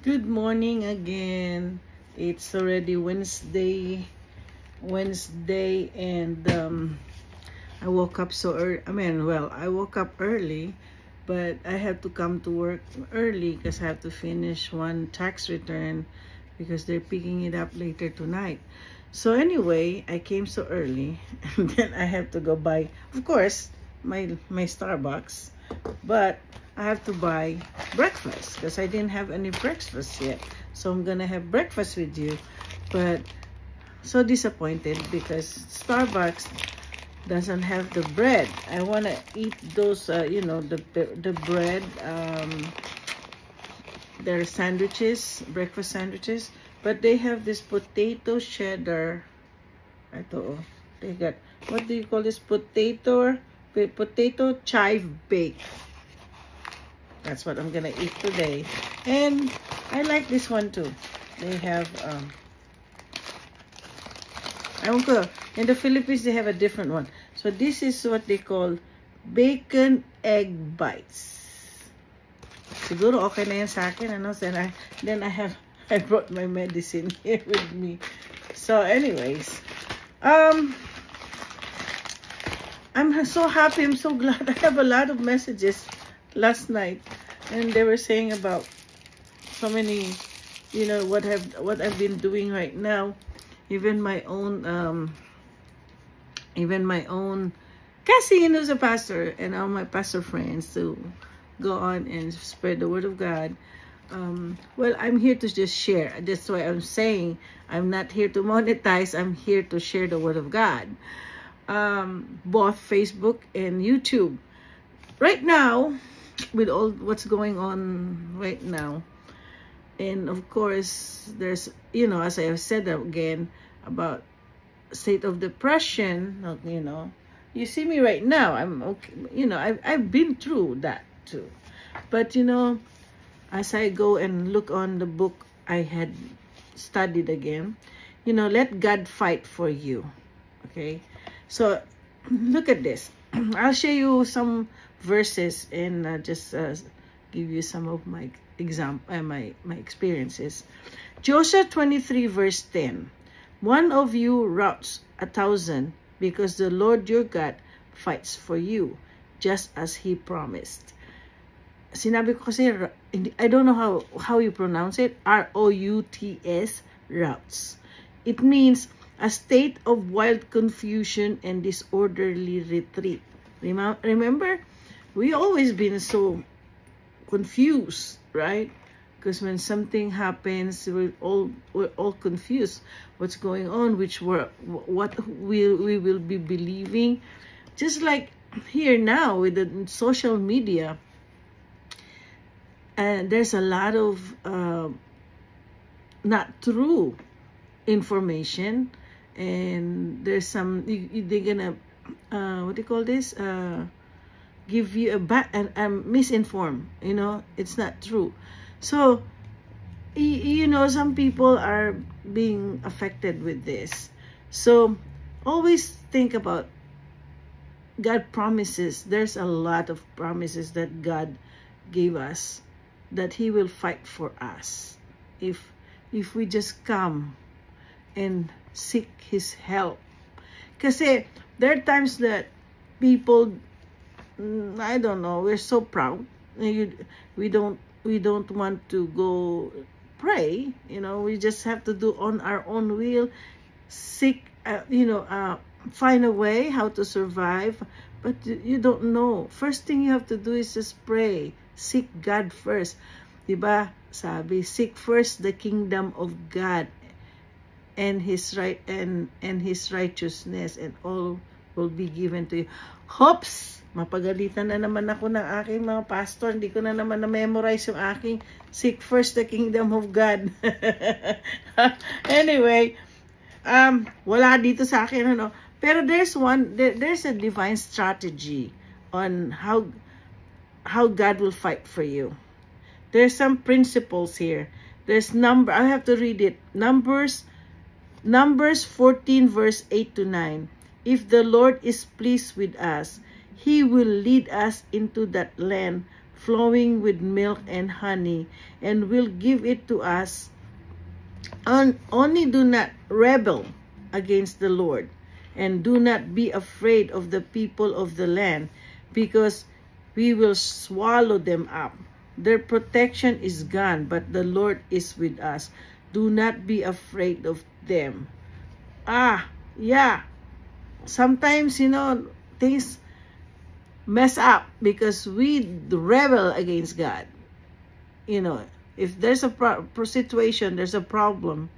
Good morning again. It's already Wednesday, and I woke up so early. I woke up early, but I have to come to work early because I have to finish one tax return because they're picking it up later tonight. So anyway, I came so early, and then I have to go buy, of course, my Starbucks, but I have to buy breakfast because I didn't have any breakfast yet. So I'm gonna have breakfast with you, but so disappointed because Starbucks doesn't have the bread. I want to eat those, the bread, their sandwiches, breakfast sandwiches, but they have this potato cheddar. They got, what do you call this? Potato chive bake. That's what I'm gonna eat today. And I like this one too. They have in the Philippines they have a different one. So this is what they call bacon egg bites. Siguro okay na yan sa akin, ano? Then I brought my medicine here with me. So anyways, I'm so happy, I'm so glad. I have a lot of messages last night, and they were saying about so many, what I've been doing right now. Even my own Cassie, who's a pastor, and all my pastor friends to go on and spread the word of God. Well, I'm here to just share. That's why I'm saying I'm not here to monetize. I'm here to share the word of God. Both Facebook and YouTube. Right now, with all what's going on right now, and of course there's, as I have said again about state of depression, you see me right now, I'm okay, I've been through that too, but as I go and look on the book I had studied again, let God fight for you. Okay, so look at this. I'll show you some verses and just give you some of my my experiences. Joshua 23 verse 10. One of you routs 1,000 because the Lord your God fights for you, just as He promised. Sinabi ko kasi, I don't know how you pronounce it. R-O-U-T-S, routes. It means a state of wild confusion and disorderly retreat. Remember, we always been so confused, right? Because when something happens, we're all confused. What's going on? What we will be believing? Just like here now with the social media, and there's a lot of not true information, and there's some they're gonna what do you call this? Give you a bad and misinformed. It's not true. So some people are being affected with this. So always think about God promises. There's a lot of promises that God gave us, that He will fight for us if we just come and seek His help. Kasi there are times that people, I don't know, we're so proud. We don't want to go pray. We just have to do on our own will, seek, find a way how to survive. But you don't know. First thing you have to do is just pray. Seek God first. Diba? Sabi, seek first the kingdom of God and His His righteousness, and all will be given to you. Hopes! Mapagalitan na naman ako ng aking mga pastor. Hindi ko na naman na-memorize yung aking seek first the kingdom of God. Anyway, wala dito sa akin, Pero there's a divine strategy on how God will fight for you. There's some principles here. I have to read it. Numbers 14 verse 8 to 9. If the Lord is pleased with us, He will lead us into that land flowing with milk and honey, and will give it to us. Only do not rebel against the Lord, and do not be afraid of the people of the land, because we will swallow them up. Their protection is gone, but the Lord is with us. Do not be afraid of them. Yeah. Sometimes, things mess up because we rebel against God. If there's a situation, there's a problem,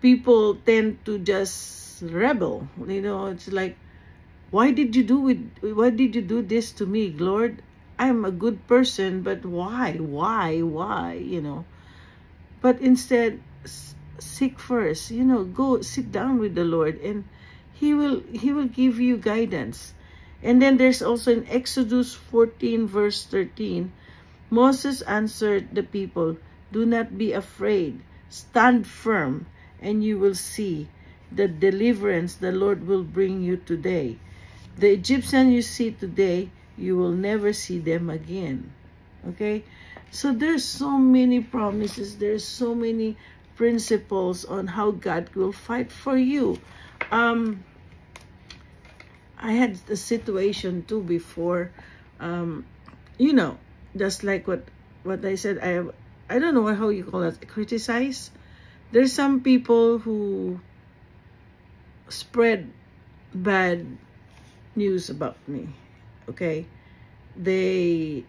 people tend to just rebel. It's like, why did you do this to me, Lord? I'm a good person, but why? But instead, seek first. Go sit down with the Lord, and He will give you guidance. And then there's also in Exodus 14 verse 13, Moses answered the people, "Do not be afraid. Stand firm, and you will see the deliverance the Lord will bring you today. The Egyptian you see today, you will never see them again." Okay? So there's so many promises. There's so many principles on how God will fight for you. I had a situation too before, just like what I said. I don't know how you call it, criticize. There's some people who spread bad news about me. Okay, it's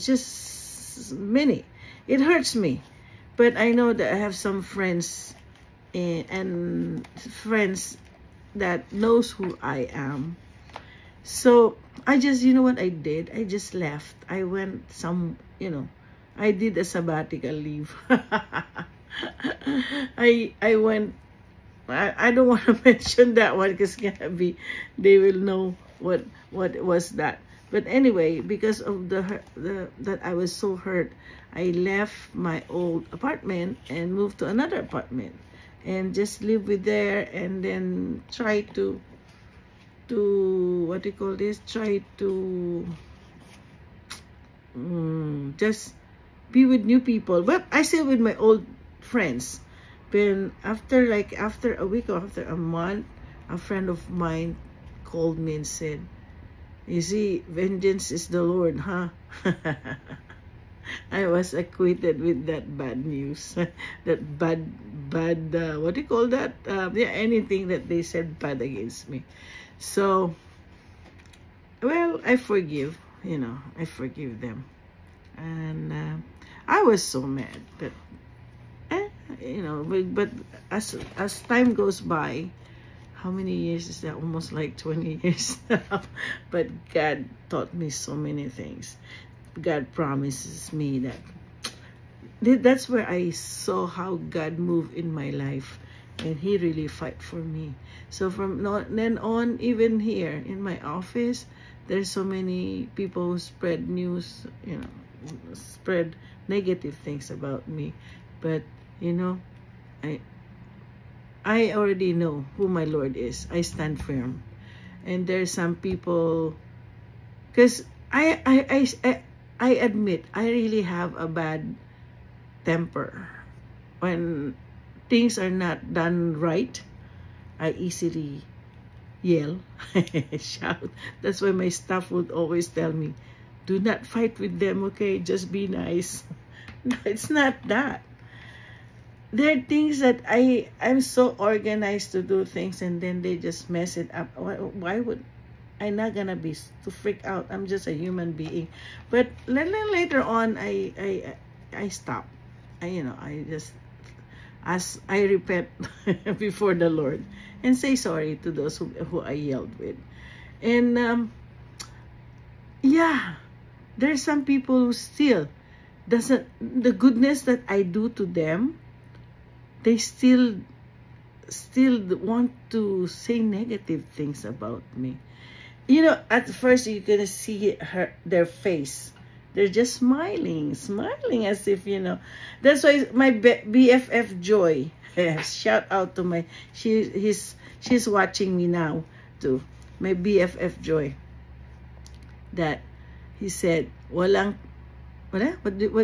just many. It hurts me, but I know that I have some friends and friends that knows who I am. So I just, what I did? I just left. I went I did a sabbatical leave. I went. I don't want to mention that one because they will know what was that. But anyway, because of that I was so hurt, I left my old apartment and moved to another apartment, and just live with there, and then try to try to just be with new people. But I still with my old friends. Then after a week or after a month, a friend of mine called me and said, "You see, vengeance is the Lord, huh?" I was acquitted with that bad news. That bad, what do you call that? Anything that they said bad against me. So, well, I forgive, I forgive them. And I was so mad. But, but as time goes by, how many years is that? Almost like 20 years now. But God taught me so many things. God promises me that's where I saw how God moved in my life, and He really fight for me. So from then on, even here in my office, there's so many people who spread news, spread negative things about me. But I already know who my Lord is. I stand firm. And there's some people, because I admit I really have a bad temper. When things are not done right, I easily yell, shout. That's why my staff would always tell me, "Do not fight with them, okay? Just be nice." No, it's not that. There are things that I'm so organized to do things, and then they just mess it up. Why would I'm not gonna be to freak out? I'm just a human being. But later on, I stop. I just repent before the Lord and say sorry to those who I yelled with. And there's some people who still doesn't, the goodness that I do to them, they still want to say negative things about me. At first you're gonna see their face. They're just smiling as if, That's why my BFF Joy, shout out to she's watching me now too. My BFF Joy. That he said, what did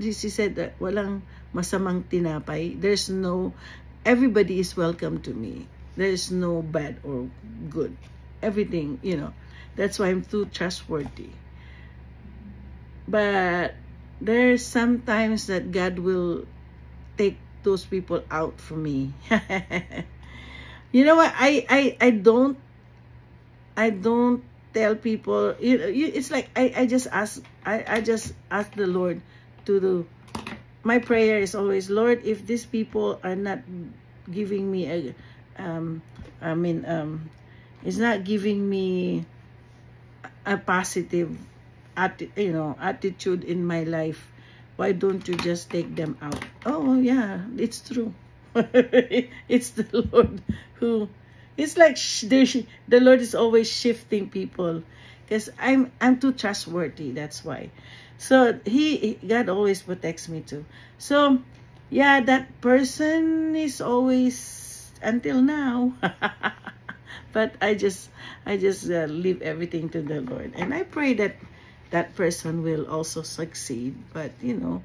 he said? That walang masamang tinapay. There's no, everybody is welcome to me. There's no bad or good. Everything, you know. That's why I'm too trustworthy. But there's sometimes that God will take those people out for me. You know what? I don't tell people. It's like I just ask the Lord to do. My prayer is always, Lord, if these people are not giving me a it's not giving me a positive attitude in my life, why don't you just take them out? Oh yeah, it's true. It's the Lord who, it's like the Lord is always shifting people, because I'm too trustworthy. That's why. So God always protects me too. So yeah, that person is always until now. But I just leave everything to the Lord, and I pray that that person will also succeed. But you know,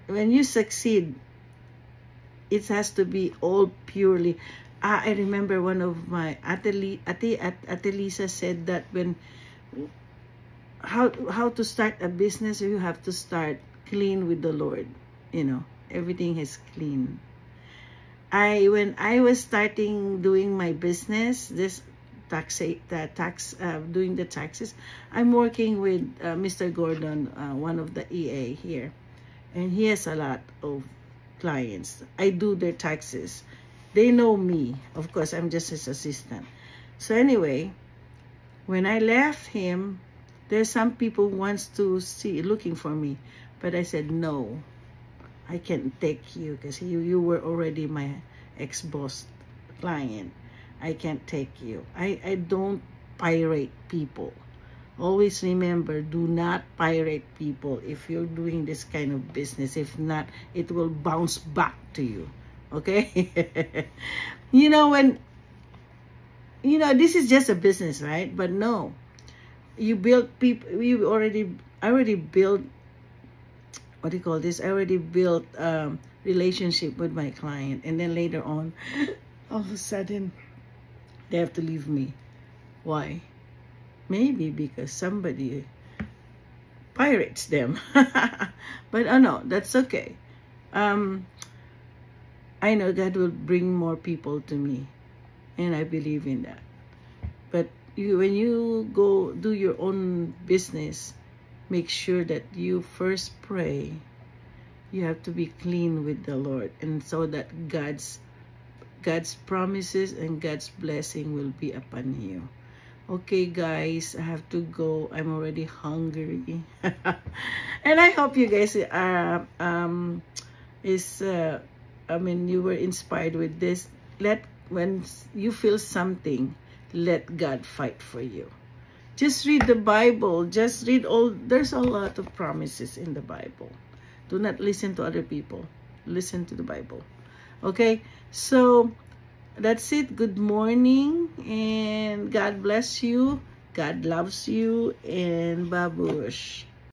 when you succeed, it has to be all purely. I remember one of my Ate Lisa said that when how to start a business, you have to start clean with the Lord. You know, everything is clean. When I was starting doing my business, this doing the taxes, I'm working with Mr. Gordon, one of the EA here, and he has a lot of clients. I do their taxes. They know me. Of course, I'm just his assistant. So anyway, when I left him, there's some people wants to looking for me, but I said no. I can't take you because you were already my ex-boss client. I can't take you. I don't pirate people. Always remember, do not pirate people if you're doing this kind of business. If not, it will bounce back to you. Okay? You know, this is just a business, right? But no. You build people, I already built, what do you call this? I already built relationship with my client, and then later on, all of a sudden, they have to leave me. Why? Maybe because somebody pirates them. But oh no, that's okay. I know God will bring more people to me, and I believe in that. But when you go do your own business, make sure that you first pray. You have to be clean with the Lord, and so that God's promises and God's blessing will be upon you. Okay, guys, I have to go. I'm already hungry. And I hope you guys are you were inspired with this. When you feel something, let God fight for you. Just read the Bible. Just read there's a lot of promises in the Bible. Do not listen to other people. Listen to the Bible. Okay? So, that's it. Good morning. And God bless you. God loves you. And babush.